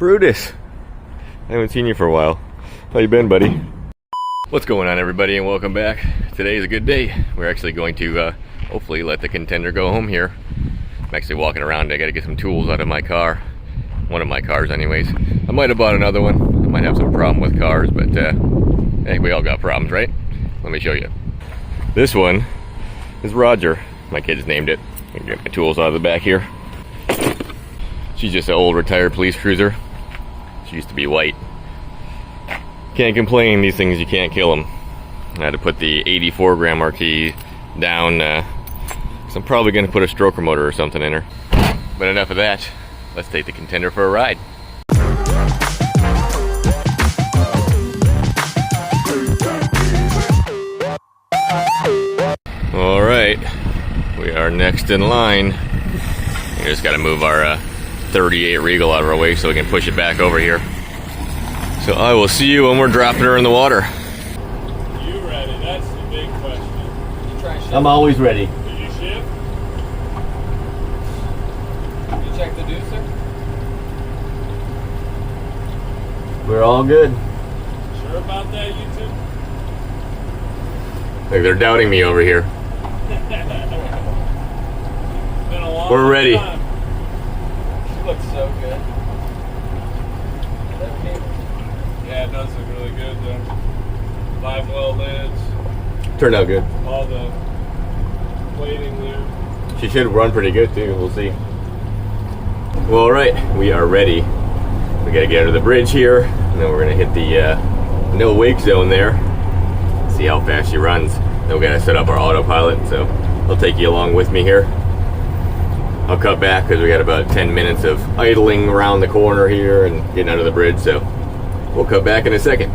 Brutus, I haven't seen you for a while. How you been, buddy? What's going on, everybody, and welcome back. Today is a good day. We're actually going to hopefully let the Contender go home here. I'm actually walking around. I gotta get some tools out of my car. One of my cars anyways. I might have bought another one. I might have some problem with cars, but hey, we all got problems, right? Let me show you. This one is Roger. My kids named it. I can get my tools out of the back here. She's just an old retired police cruiser. She used to be white. Can't complain, these things, you can't kill them. I had to put the 84 gram marquee down, so I'm probably gonna put a stroker motor or something in her. But enough of that, let's take the Contender for a ride. All right, we are next in line. We just gotta move our 38 Regal out of our way so we can push it back over here. So I will see you when we're dropping her in the water. You ready? That's the big question. You try shift? I'm always ready. Did you shift? You check the deucer? We're all good. Sure about that, you two? Like they're doubting me over here. Been a long We're ready. time. She looks so good. Yeah, it does look really good though. Live well lids. Turned out good. All the plating there. She should run pretty good too, we'll see. Well, all right, we are ready. We gotta get under the bridge here, and then we're gonna hit the no wake zone there. See how fast she runs. Then we gotta set up our autopilot, so I'll take you along with me here. I'll cut back because we got about 10 minutes of idling around the corner here and getting under the bridge, so we'll cut back in a second.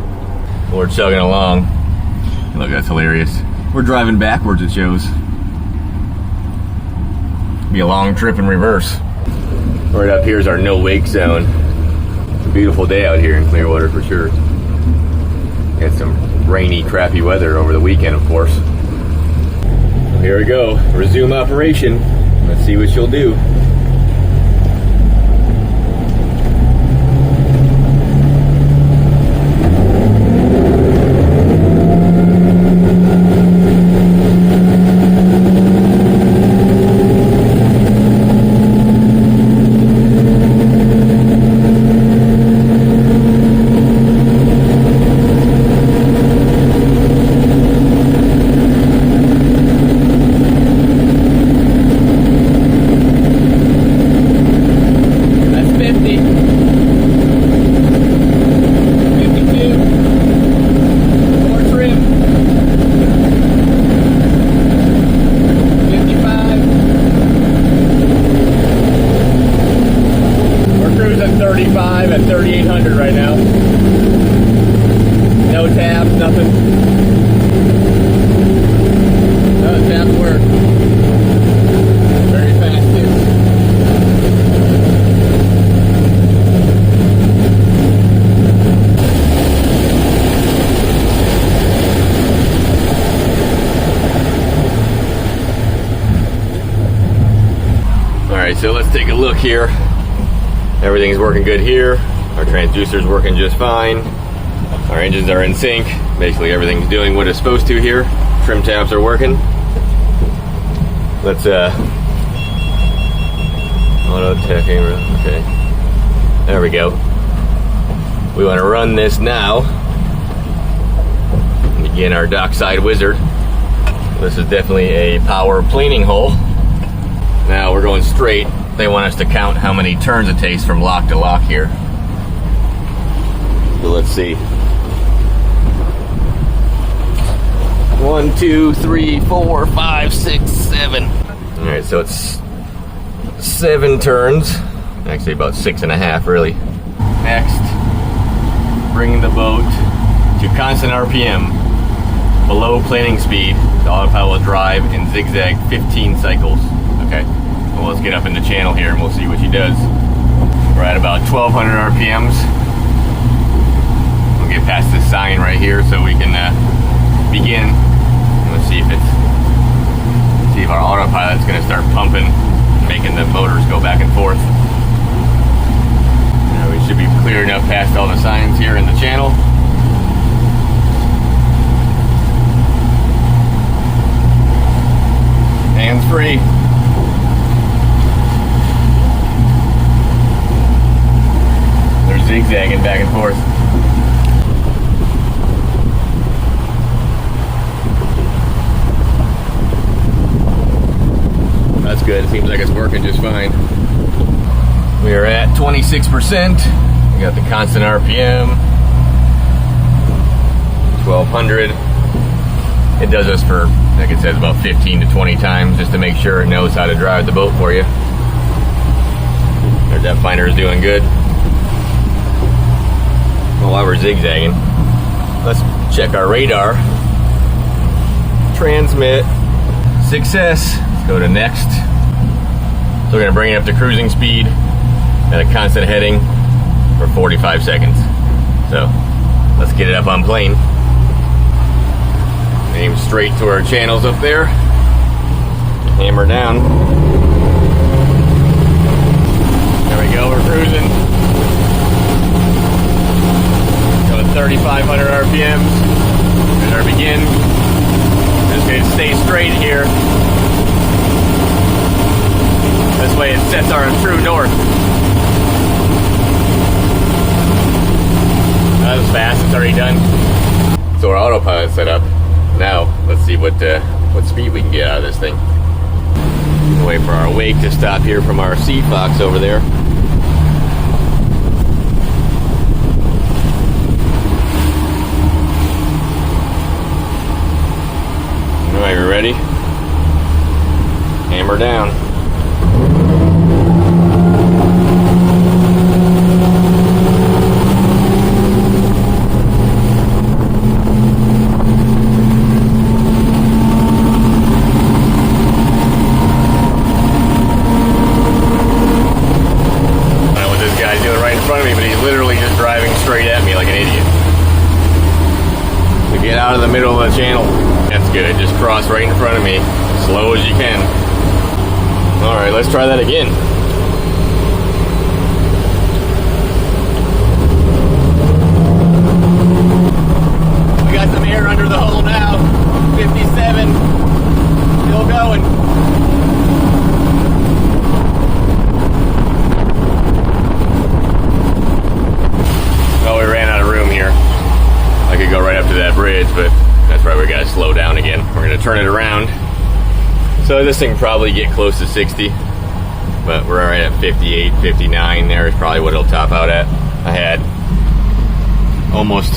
We're chugging along. Look, that's hilarious. We're driving backwards, it shows. Be a long trip in reverse. Right up here is our no wake zone. It's a beautiful day out here in Clearwater for sure. Had some rainy, crappy weather over the weekend, of course. So here we go. Resume operation. Let's see what she'll do. At 3,800 right now. No tabs, nothing. No, the tabs work. Very fast too. Alright, so let's take a look here. Everything's working good here. Our transducer's working just fine. Our engines are in sync. Basically everything's doing what it's supposed to here. Trim tabs are working. Let's auto tech, okay. There we go. We want to run this now. Begin our dockside wizard. This is definitely a power planing hole. Now we're going straight. They want us to count how many turns it takes from lock to lock here. So let's see. 1, 2, 3, 4, 5, 6, 7. All right, so it's 7 turns. Actually about 6.5 really. Next, bringing the boat to constant RPM, below planing speed. The autopilot will drive in zigzag 15 cycles. Okay. Well, let's get up in the channel here and we'll see what she does. We're at about 1,200 RPMs. We'll get past this sign right here so we can begin. Let's see if our autopilot's going to start pumping, making the motors go back and forth. We should be past all the signs here in the channel. Hands free. They're zigzagging back and forth. That's good. It seems like it's working just fine. We are at 26%. We got the constant RPM, 1200. It does this for, like it says, about 15 to 20 times just to make sure it knows how to drive the boat for you. Our depth finder is doing good. Well, while we're zigzagging, let's check our radar. Transmit. Success. Let's go to next. So we're going to bring it up to cruising speed at a constant heading for 45 seconds. So let's get it up on plane. Aim straight to our channels up there. Hammer down. There we go, we're cruising. Go at 3,500 RPMs. There's our begin. Just going to stay straight here. This way it sets our true north. That was fast, it's already done. So our autopilot set up. Now, let's see what speed we can get out of this thing. Wait for our wake to stop here from our sea fox over there. Alright, you ready? Hammer down. Out of the middle of the channel. That's good. Just cross right in front of me, slow as you can. All right, let's try that again. We got some air under the hull now. 57. Still going. Oh, we ran out of room here. I could go right up to that bridge, but that's right, we gotta slow down again. We're gonna turn it around. So this thing will probably get close to 60, but we're right at 58, 59 there is probably what it'll top out at. I had almost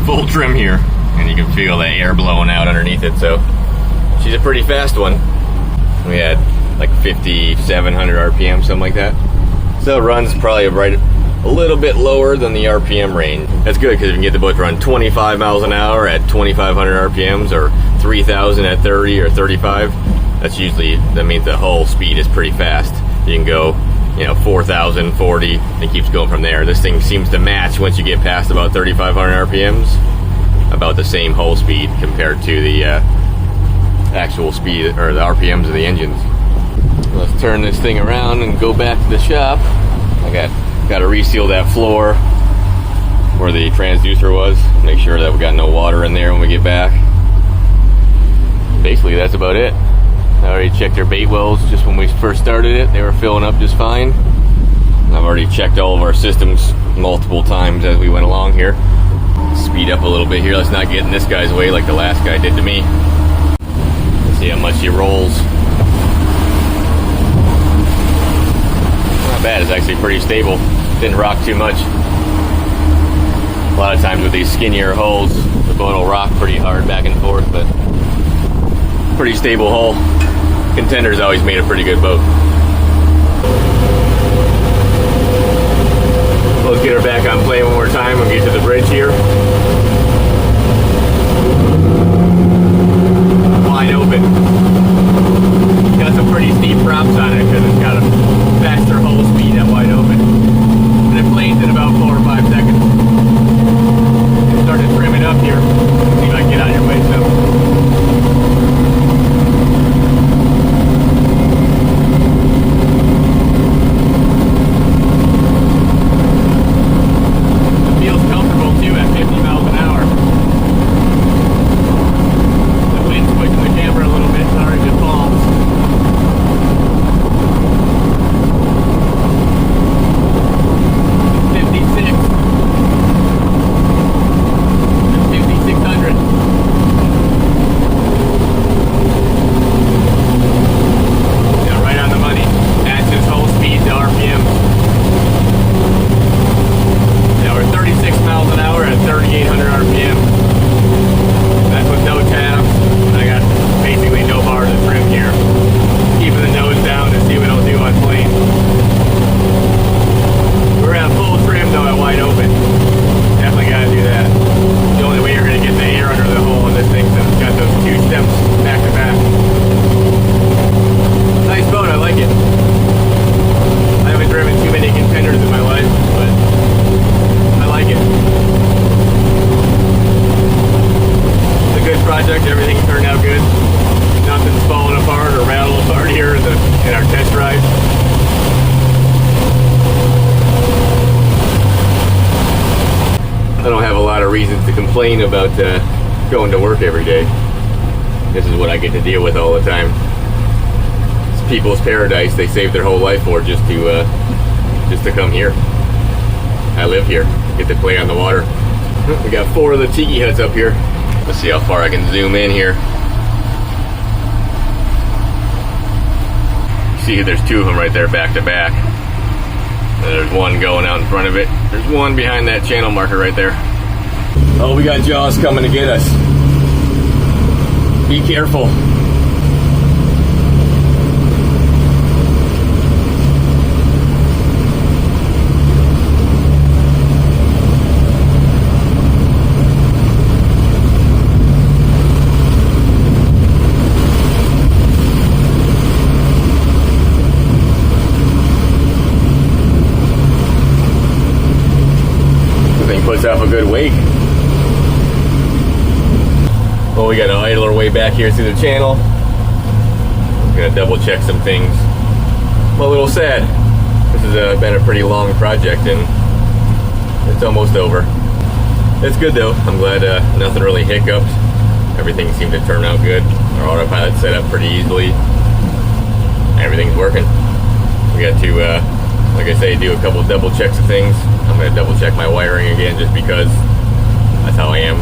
full trim here, and you can feel the air blowing out underneath it, so she's a pretty fast one. We had like 5,700 RPM, something like that. So it runs probably right a little bit lower than the RPM range. That's good because you can get the boat to run 25 miles an hour at 2,500 RPMs or 3,000 at 30 or 35. That means the hull speed is pretty fast. You can go, 4,000, 40, and it keeps going from there. This thing seems to match once you get past about 3,500 RPMs, about the same hull speed compared to the actual speed or the RPMs of the engines. Let's turn this thing around and go back to the shop. I got to reseal that floor where the transducer was. Make sure that we got no water in there when we get back. Basically, that's about it. I already checked our bait wells just when we first started it. They were filling up just fine. I've already checked all of our systems multiple times as we went along here. Speed up a little bit here. Let's not get in this guy's way like the last guy did to me. Let's see how much he rolls. Not bad. It's actually pretty stable. Didn't rock too much. A lot of times with these skinnier hulls, the boat will rock pretty hard back and forth, but pretty stable hull. Contender's always made a pretty good boat. Let's get her back on plane one more time and get to the bridge here. Wide open. Got some pretty steep props on it because it's got a faster hull speed at wide open. And it planes in about 4 or 5 seconds. Start to trim it up here. See if I can get out of your way some. of reasons to complain about going to work every day. This is what I get to deal with all the time. It's people's paradise. They save their whole life for just to come here. I live here. Get to play on the water. We got 4 of the tiki huts up here. Let's see how far I can zoom in here. See, there's 2 of them right there back to back. And there's one going out in front of it. There's one behind that channel marker right there. Oh, we got Jaws coming to get us. Be careful. Puts off a good wake. Well, we got an idler way back here through the channel. I'm gonna double check some things. I'm a little sad. This has been a pretty long project and it's almost over. It's good though. I'm glad nothing really hiccuped. Everything seemed to turn out good. Our autopilot set up pretty easily. Everything's working. We got to, like I say, do a couple double checks of things. I'm going to double check my wiring again just because that's how I am.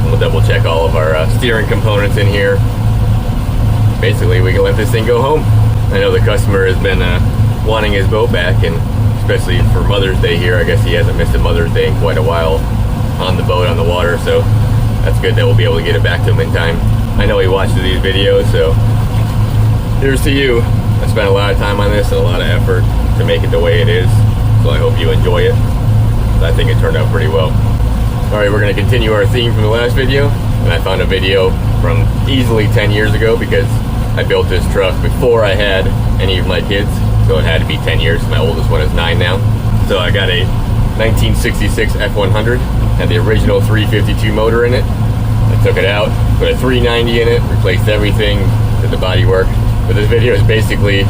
We'll double check all of our steering components in here. Basically, we can let this thing go home. I know the customer has been wanting his boat back, and especially for Mother's Day here. I guess he hasn't missed a Mother's Day in quite a while on the boat, on the water, so that's good that we'll be able to get it back to him in time. I know he watches these videos, so here's to you. I spent a lot of time on this and a lot of effort to make it the way it is. So I hope you enjoy it. I think it turned out pretty well. Alright, we're going to continue our theme from the last video. And I found a video from easily 10 years ago because I built this truck before I had any of my kids. So it had to be 10 years. My oldest one is 9 now. So I got a 1966 F100. Had the original 352 motor in it. I took it out, put a 390 in it, replaced everything, did the body work. But this video is basically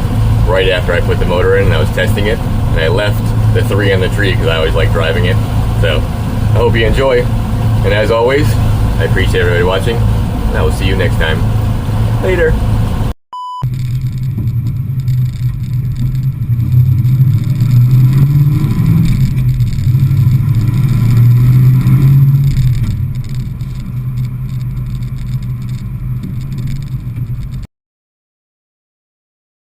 right after I put the motor in and I was testing it. And I left the 3 on the tree because I always like driving it. So I hope you enjoy. And as always, I appreciate everybody watching. And I will see you next time. Later.